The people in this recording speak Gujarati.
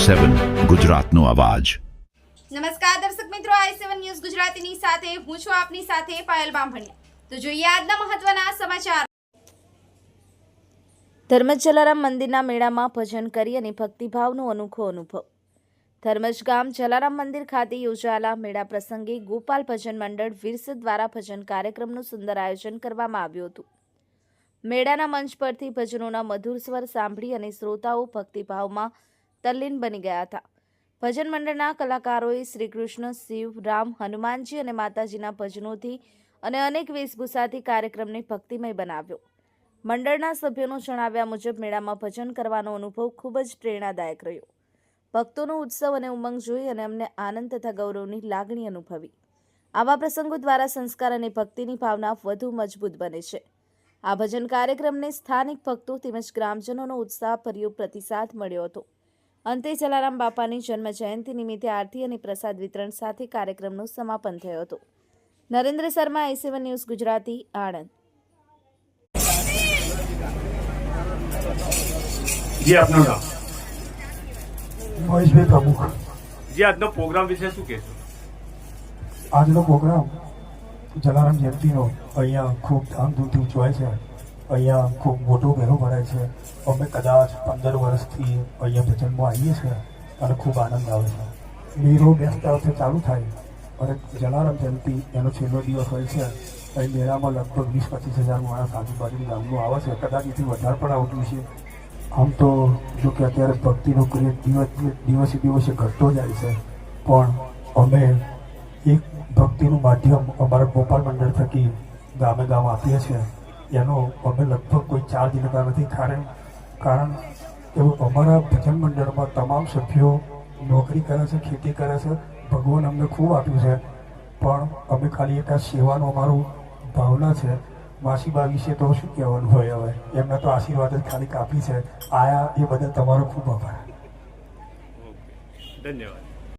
i7 ગુજરાતનો અવાજ। નમસ્કાર દર્શક મિત્રો, i7 ન્યૂઝ ગુજરાતીની સાથે હું છું આપની સાથે પાયલ બામભણિયા। તો જોઈએ આજના મહત્વના સમાચાર। ધર્મજ જલારામ મંદિરના મેળામાં ભજન કરી અને ભક્તિભાવનો અનોખો અનુભવ। ધર્મજ ગામ જલારામ મંદિર ખાતે યોજાયેલા મેળા પ્રસંગે ગોપાલ ભજન મંડળ વિરસદ દ્વારા ભજન કાર્યક્રમનું સુંદર આયોજન કરવામાં આવ્યું હતું। મેળાના મંચ પરથી ભજનોના મધુર સ્વર સાંભળી અને શ્રોતાઓ ભક્તિભાવમાં તલ્લીન બની ગયા હતા। ભજન મંડળના કલાકારોએ શ્રી કૃષ્ણ, શિવ, રામ, હનુમાનજી અને માતાજીના ભજનોથી અને અનેક વેશભૂષાથી કાર્યક્રમને ભક્તિમય બનાવ્યો। મંડળના સભ્યોનું જણાવ્યા મુજબ મેળામાં ભજન કરવાનો અનુભવ ખૂબ જ પ્રેરણાદાયક રહ્યો। ભક્તોનો ઉત્સવ અને ઉમંગ જોઈ અને અમને આનંદ તથા ગૌરવની લાગણી અનુભવી। આવા પ્રસંગો દ્વારા સંસ્કાર અને ભક્તિની ભાવના વધુ મજબૂત બને છે। આ ભજન કાર્યક્રમને સ્થાનિક ભક્તો તેમજ ગ્રામજનોનો ઉત્સાહભર્યો પ્રતિસાદ મળ્યો હતો। અંતે જલારામ બાપાની જન્મ જયંતિ નિમિત્તે આરતી અને પ્રસાદ વિતરણ સાથે કાર્યક્રમનું સમાપન થયો હતો। Narendra Sharma, i7 news Gujarati, Anand. જી આપનું નામ? મહેશભાઈ પ્રમુખ। જી આજનો પ્રોગ્રામ વિશે શું કહેશો? આજનો પ્રોગ્રામ જલારામ જયંતિનો અહીંયા ખૂબ ધામધૂમથી ઉજવાય છે। અહીંયા ખૂબ મોટો મેળો ભરાય છે। અમે કદાચ 15 વર્ષથી અહીંયા ભજનમાં આવીએ છીએ અને ખૂબ આનંદ આવે છે। મેળો બેસતા વર્ષે ચાલુ થાય અને જલારામ જયંતિ એનો છેલ્લો દિવસ હોય છે। અહીં મેળામાં લગભગ 20-25 હજાર માણસ આજુબાજુની ગામનું આવે છે, કદાચ એથી વધારે પણ આવતું છે। આમ તો જો કે અત્યારે ભક્તિનો ક્રેઝ દિવસે દિવસે ઘટતો જાય છે, પણ અમે એક ભક્તિનું માધ્યમ અમારા ગોપાલ મંડળ થકી ગામે ગામ આપીએ છીએ। એનો અમે લગભગ કોઈ ચાર્જ લેતા નથી, કારણ એવું અમારા ભજન મંડળમાં તમામ સભ્યો નોકરી કરે છે, ખેતી કરે છે। ભગવાન અમને ખૂબ આપ્યું છે, પણ અમે ખાલી એક આ સેવાનો અમારું ભાવના છે। માસીબા વિશે તો શું કહેવાનું હોય, હવે એમને તો આશીર્વાદ જ ખાલી કાપી છે। આયા એ બદલ તમારો ખૂબ આભાર। ધન્યવાદ।